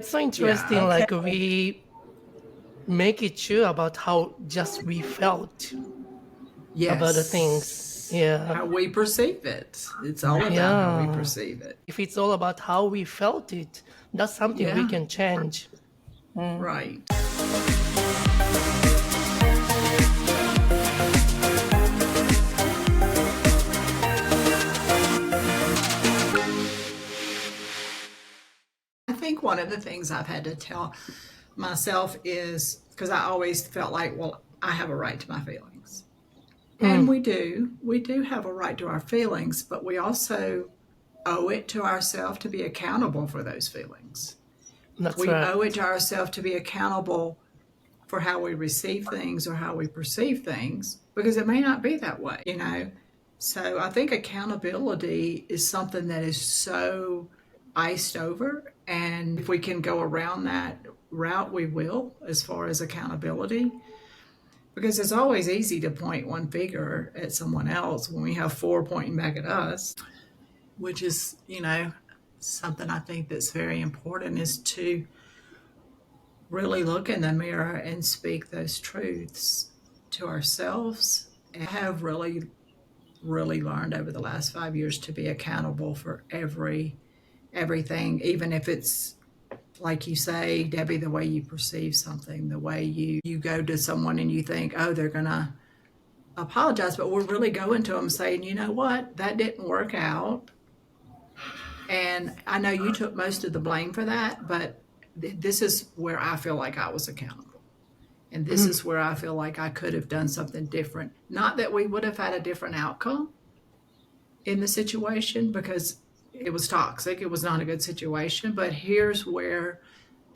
It's so interesting, Yeah, okay. like we make it true about how just we felt about the things. Yes. Yeah. How we perceive it. It's all about how we Yeah. perceive it. If it's all about how we felt it, that's something we Yeah, can change. right. I think one of the things I've had to tell myself is because I always felt like, well, I have a right to my feelings. And Mm, we do have a right to our feelings, but we also owe it to ourselves to be accountable for those feelings. that's We right. owe it to ourselves to be accountable for how we receive things or how we perceive things because it may not be that way. So I think accountability is something that is so iced over. And if we can go around that route, we will, as far as accountability. Because it's always easy to point one finger at someone else when we have four pointing back at us, which is, something I think that's very important is to really look in the mirror and speak those truths to ourselves. And I have really, really learned over the last 5 years to be accountable for everything, even if it's like you say, Debbie, the way you perceive something, the way you go to someone and you think, oh, they're gonna apologize, but we're really going to them saying, you know what, that didn't work out. And I know you took most of the blame for that, but this is where I feel like I was accountable. And this Mm, is where I feel like I could have done something different. Not that we would have had a different outcome in the situation because it was toxic, it was not a good situation, but here's where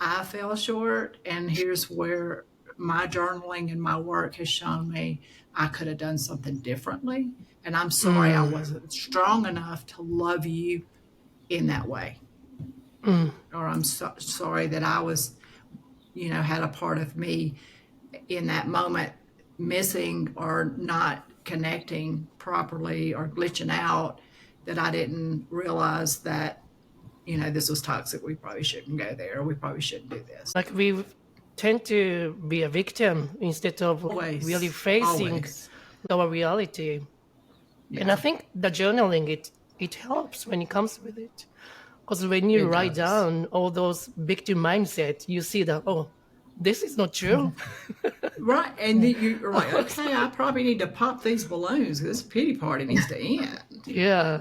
I fell short, and here's where my journaling and my work has shown me I could have done something differently. And I'm sorry I mm, wasn't strong enough to love you in that way. mm. Or I'm sorry that I was, had a part of me in that moment missing or not connecting properly or glitching out that I didn't realize that, this was toxic. We probably shouldn't go there. We probably shouldn't do this. Like we tend to be a victim instead of really Always, facing always. our reality. And I Yeah, think the journaling it helps when it comes with it. Because when you it write does. down all those victim mindset, you see that, oh, this is not true. Right. And then you're like, Oh, okay, I probably need to pop these balloons. This pity party needs to end. yeah.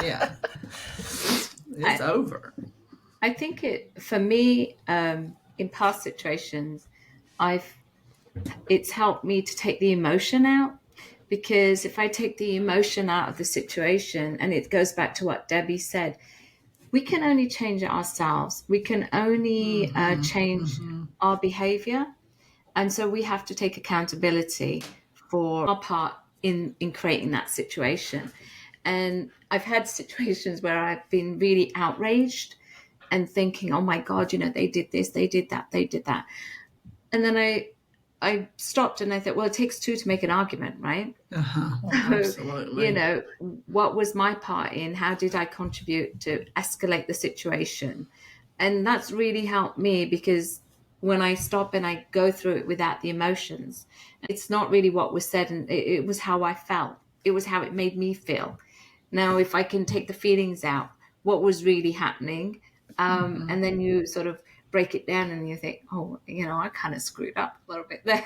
Yeah. It's I, over. I think for me, in past situations, I've it's helped me to take the emotion out, because if I take the emotion out of the situation, and it goes back to what Debbie said, we can only change it ourselves. We can only Mm-hmm. change Mm-hmm. our behavior, and so we have to take accountability for our part in creating that situation. And I've had situations where I've been really outraged and thinking, oh my God, they did this, they did that, they did that. And then I stopped and I thought, well, it takes two to make an argument, right? Uh-huh. So, Absolutely. what was my part in? How did I contribute to escalate the situation? And that's really helped me, because when I stop and I go through it without the emotions, it's not really what was said, and it was how I felt. It was how it made me feel. Now, if I can take the feelings out, what was really happening, Mm-hmm. and then you sort of break it down and you think, oh, I kind of screwed up a little bit there.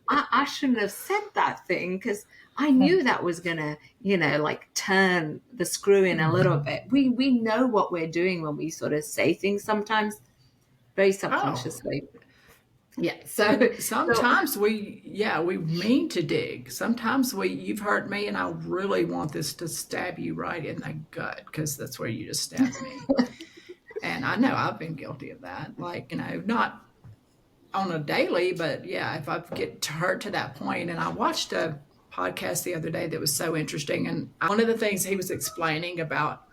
I shouldn't have said that thing, because I knew that was going to, like turn the screw in a little bit. We know what we're doing when we sort of say things sometimes very Oh. subconsciously. Yeah. And So sometimes we mean to dig. Sometimes you've hurt me and I really want this to stab you right in the gut because that's where you just stabbed me. And I know I've been guilty of that. Like, not on a daily, but yeah, if I get hurt to that point. And I watched a podcast the other day that was so interesting. And one of the things he was explaining about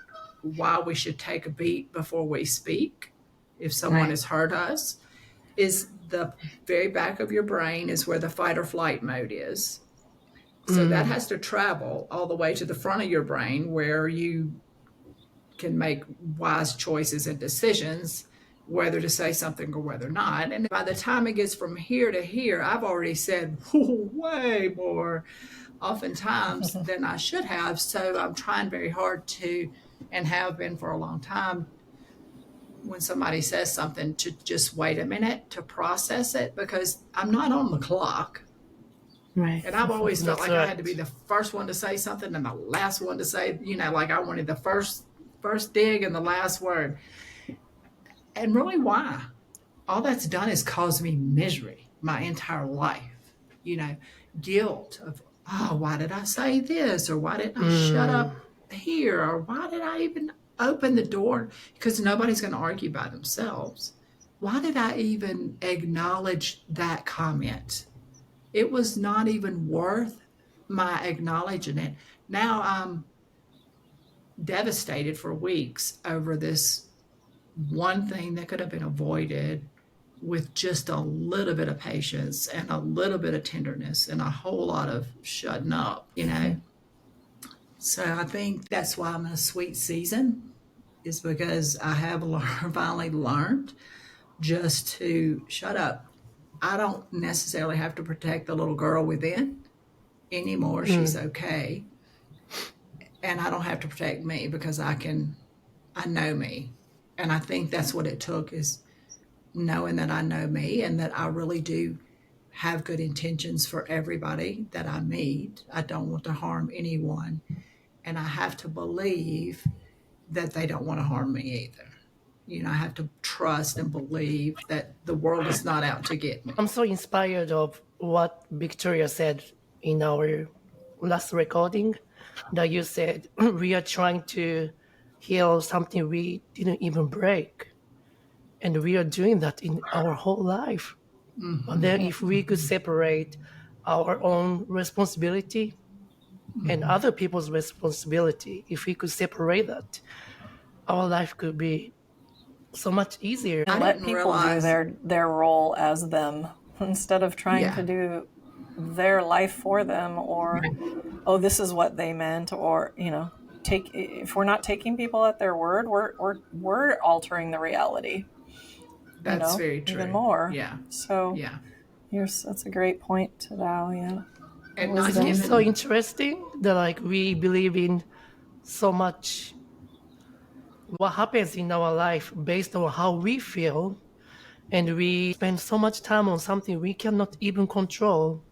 why we should take a beat before we speak if someone right. has hurt us is the very back of your brain is where the fight or flight mode is. So that Mm, has to travel all the way to the front of your brain where you can make wise choices and decisions, whether to say something or whether not. And by the time it gets from here to here, I've already said way more oftentimes than I should have. So I'm trying very hard to, and have been for a long time, when somebody says something, to just wait a minute to process it, because I'm not on the clock. Right. And I've always felt That's like I right. had to be the first one to say something and the last one to say, like I wanted the first dig and the last word. And really, why? All that's done is cause me misery my entire life. Guilt of, oh, why did I say this? Or why didn't I shut up here? Or why did I even open the door? Because nobody's going to argue by themselves. Why did I even acknowledge that comment? It was not even worth my acknowledging it. Now I'm devastated for weeks over this one thing that could have been avoided with just a little bit of patience and a little bit of tenderness and a whole lot of shutting up. So I think that's why I'm in a sweet season, is because I have finally learned just to shut up. I don't necessarily have to protect the little girl within anymore. She's okay. And I don't have to protect me, because I know me. And I think that's what it took, is knowing that I know me and that I really do have good intentions for everybody that I meet. I don't want to harm anyone. And I have to believe that they don't want to harm me either. I have to trust and believe that the world is not out to get me. I'm so inspired of what Victoria said in our last recording, that you said we are trying to heal something we didn't even break. And we are doing that in our whole life. And then if we could separate our own responsibility and other people's responsibility, if we could separate that, our life could be so much easier. I And let didn't people do realize. their role as them instead of trying Yeah. to do their life for them, or oh, this is what they meant, or if we're not taking people at their word, we're altering the reality. That's very true. Even more. Yeah. So Yeah. that's a great point, Tadao. Yeah. And not Isn't it given. so interesting that we believe in so much what happens in our life based on how we feel, and we spend so much time on something we cannot even control.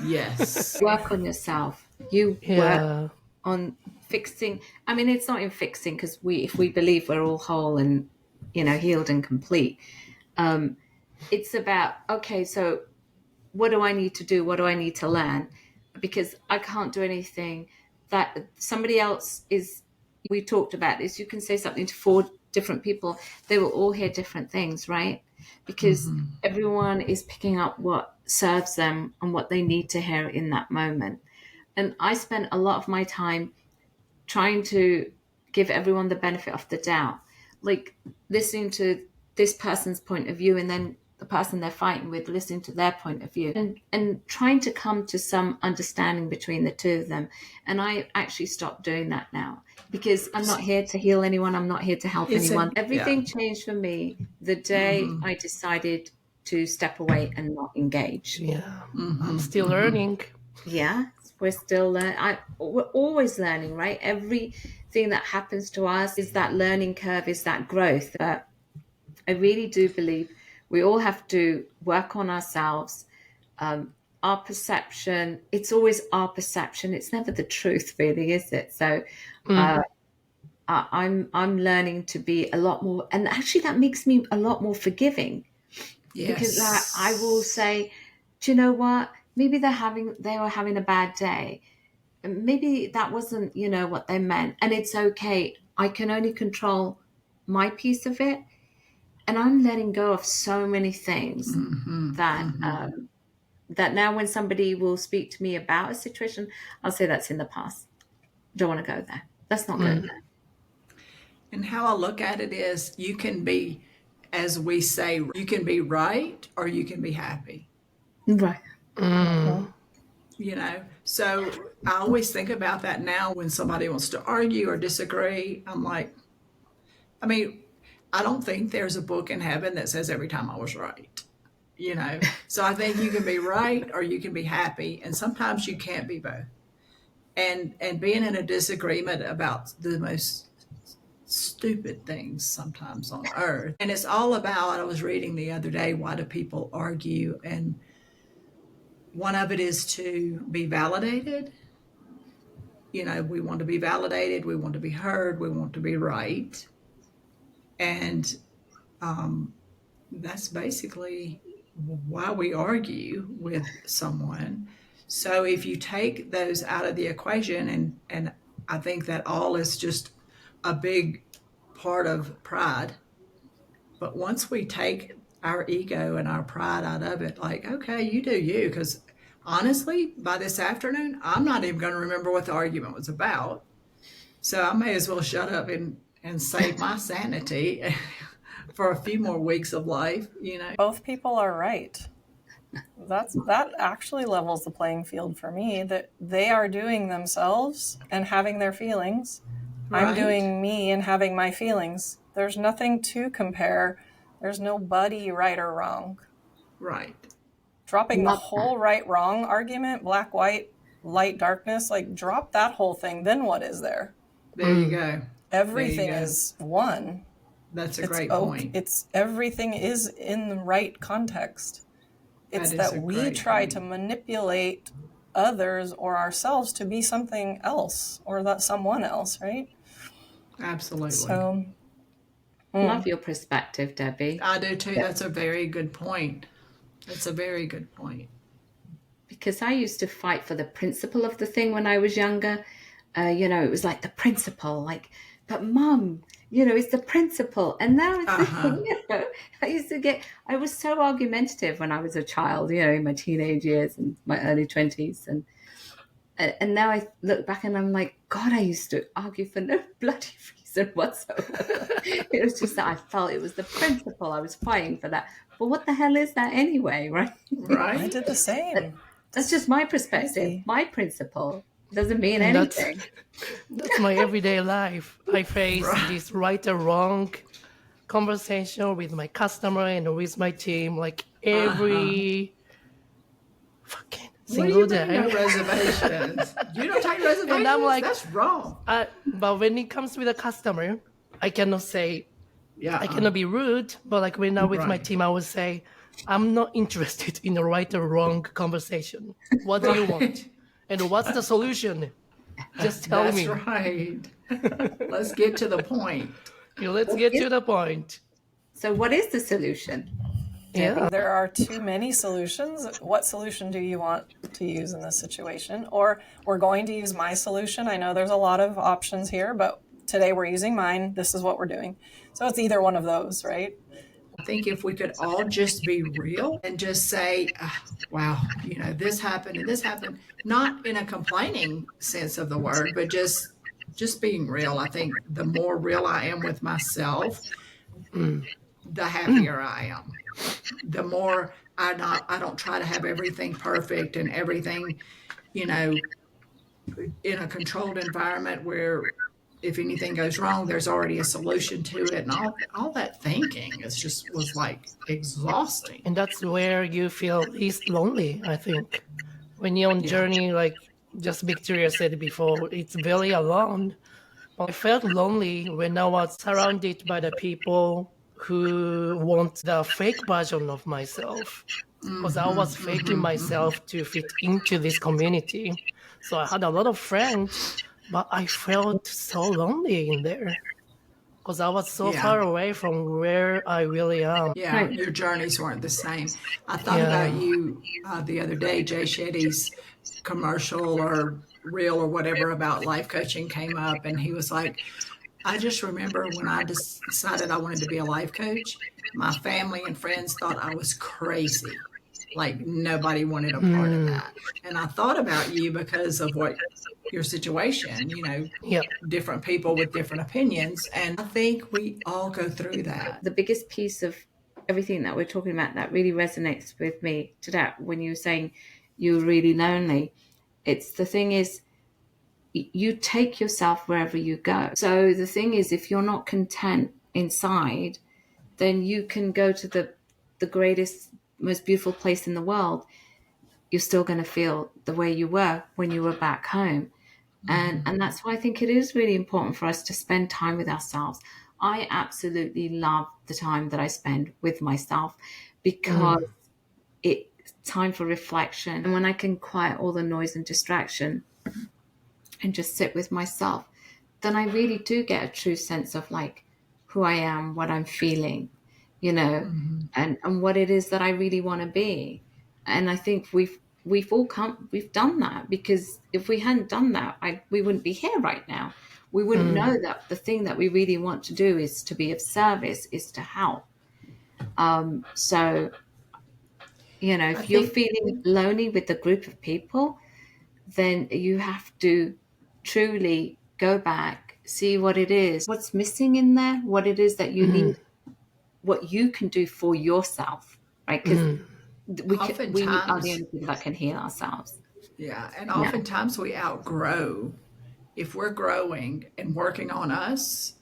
Yes. Work on yourself. You work Yeah. on fixing. I mean, it's not in fixing, because if we believe we're all whole and healed and complete, it's about, okay, so what do I need to do? What do I need to learn? Because I can't do anything that somebody else is. We talked about this. You can say something to 4 different people. They will all hear different things, right? Because everyone is picking up what serves them and what they need to hear in that moment. And I spent a lot of my time trying to give everyone the benefit of the doubt, like listening to this person's point of view, and then the person they're fighting with, listening to their point of view, and trying to come to some understanding between the two of them. And I actually stopped doing that now, because I'm not here to heal anyone. I'm not here to help anyone. Everything changed for me the day I decided to step away and not engage. Yeah. I'm still learning. Yeah, we're still learning. We're always learning, right? Everything that happens to us is that learning curve, is that growth. But I really do believe we all have to work on ourselves. Our perception, it's always our perception. It's never the truth, really, is it? So I'm learning to be a lot more, and actually that makes me a lot more forgiving. Yes. Because I will say, do you know what? Maybe they were having a bad day. Maybe that wasn't, what they meant. And it's okay. I can only control my piece of it. And I'm letting go of so many things that now when somebody will speak to me about a situation, I'll say that's in the past. Don't want to go there. Let's not go there. And how I look at it is, you can be, as we say, you can be right or you can be happy. Right. So I always think about that now when somebody wants to argue or disagree. I'm like, I mean, I don't think there's a book in heaven that says every time I was right. So I think you can be right or you can be happy, and sometimes you can't be both. And being in a disagreement about the most stupid things sometimes on earth. And it's all about, I was reading the other day, why do people argue? And one of it is to be validated. We want to be validated, we want to be heard, we want to be right. And that's basically why we argue with someone. So if you take those out of the equation, and I think that all is just a big part of pride. But once we take our ego and our pride out of it, like, okay, you do you, because honestly, by this afternoon, I'm not even going to remember what the argument was about. So I may as well shut up and save my sanity for a few more weeks of life. Both people are right. That actually levels the playing field for me, that they are doing themselves and having their feelings. Right. I'm doing me and having my feelings. There's nothing to compare. There's nobody right or wrong. Right. Dropping the whole right wrong argument, black, white, light, darkness, like drop that whole thing. Then what is there? There you go. Everything is one. That's a great point. Everything is in the right context. It's that we try to manipulate others or ourselves to be something else or that someone else, right? Absolutely. So, love your perspective, Debbie. I do too. That's a very good point. That's a very good point. Because I used to fight for the principle of the thing when I was younger. It was like the principle, but Mum, it's the principle. And now it's I was so argumentative when I was a child, in my teenage years and my early 20s. And now I look back and I'm like, God, I used to argue for no bloody reason whatsoever. It was just that I felt it was the principle. I was fighting for that. But what the hell is that anyway, right? Right. I did the same. That's just my perspective, crazy. My principle. Doesn't mean anything. That's my everyday life. I face this right or wrong conversation with my customer and with my team, like every fucking single day. No reservations. You don't take reservations? And I'm like, that's wrong. But when it comes with a customer, I cannot say, I cannot be rude, but like when I'm with my team, I would say, I'm not interested in a right or wrong conversation. What do you want? And what's the solution? Just tell me. That's right. Let's get to the point. Let's get to the point. So what is the solution? Yeah. There are too many solutions. What solution do you want to use in this situation? Or we're going to use my solution. I know there's a lot of options here, but today we're using mine. This is what we're doing. So it's either one of those, right? I think if we could all just be real and just say, wow, this happened and this happened, not in a complaining sense of the word, but just being real. I think the more real I am with myself, the happier I am. The more I don't try to have everything perfect and everything, in a controlled environment where if anything goes wrong, there's already a solution to it. And all that thinking was like exhausting. And that's where you feel least lonely, I think. When you're on journey, like just Victoria said before, it's very alone. I felt lonely when I was surrounded by the people who want the fake version of myself. Because I was faking myself to fit into this community. So I had a lot of friends, but I felt so lonely in there because I was so far away from where I really am. Yeah, your journeys weren't the same. I thought about you the other day. Jay Shetty's commercial or reel or whatever about life coaching came up, and he was like, I just remember when I decided I wanted to be a life coach, my family and friends thought I was crazy. Like nobody wanted a part of that. And I thought about you because of what your situation, different people with different opinions. And I think we all go through that. The biggest piece of everything that we're talking about that really resonates with me today when you were saying you were really lonely. It's the thing is, you take yourself wherever you go. So the thing is, if you're not content inside, then you can go to the greatest, most beautiful place in the world. You're still going to feel the way you were when you were back home. And that's why I think it is really important for us to spend time with ourselves. I absolutely love the time that I spend with myself, because it's time for reflection. And when I can quiet all the noise and distraction and just sit with myself, then I really do get a true sense of like who I am, what I'm feeling, you know, and what it is that I really want to be. And I think we've done that, because if we hadn't done that, we wouldn't be here right now. We wouldn't know that the thing that we really want to do is to be of service, is to help. So, you know, I if you're think feeling lonely with a group of people, then you have to truly go back, see what it is, what's missing in there, what it is that you need, what you can do for yourself, right? Because we are the oftentimes, only people that can heal ourselves. yeah, and Yeah. oftentimes we outgrow. If we're growing and working on us,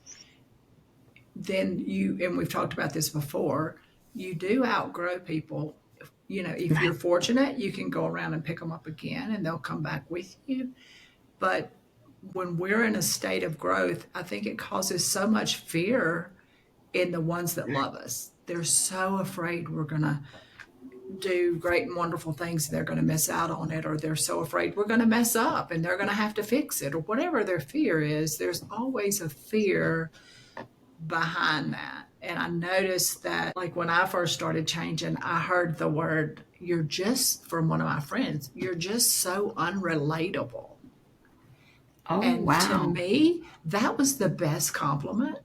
then and we've talked about this before, you do outgrow people. You know, if you're Right. fortunate, you can go around and pick them up again and they'll come back with you. But when we're in a state of growth, I think it causes so much fear in the ones that love us. They're so afraid we're going to do great and wonderful things, they're going to miss out on it, or they're so afraid we're going to mess up and they're going to have to fix it, or whatever their fear is. There's always a fear behind that. And I noticed that, like, when I first started changing, I heard the word, you're just, from one of my friends, you're just so unrelatable. Oh, And to wow. me, that was the best compliment,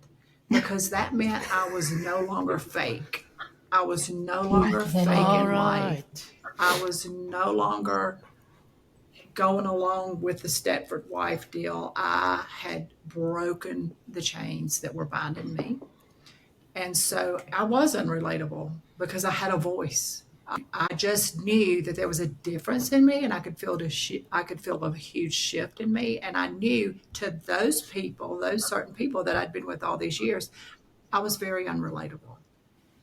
because that meant I was no longer fake. I was no longer All faking life. right. I was no longer going along with the Stepford wife deal. I had broken the chains that were binding me. And so I was unrelatable because I had a voice. I just knew that there was a difference in me, and I could feel I could feel a huge shift in me. And I knew, to those people, those certain people that I'd been with all these years, I was very unrelatable.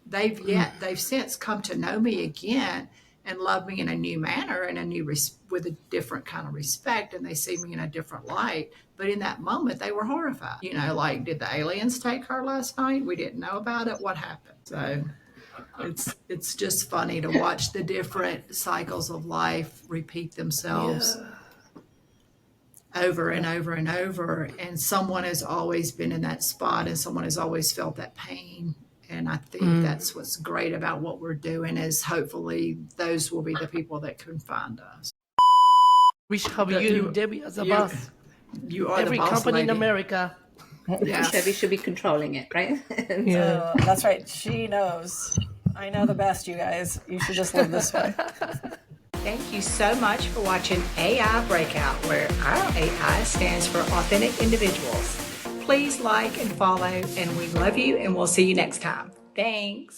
They've since come to know me again and love me in a new manner, and with a different kind of respect, and they see me in a different light. But in that moment, they were horrified. You know, like, did the aliens take her last night? We didn't know about it. What happened? So it's just funny to watch the different cycles of life repeat themselves Yeah. over and over and over. And someone has always been in that spot, and someone has always felt that pain. And I think that's what's great about what we're doing, is hopefully those will be the people that can find us. We should have But you, Debbie, as a you, boss. you are the Every boss company in lady. America. Yes. Debbie should be controlling it, right? Yeah. That's right. She knows. I know the best, you guys. You should just live this way. Thank you so much for watching AI Breakout, where our AI stands for authentic individuals. Please like and follow, and we love you, and we'll see you next time. Thanks.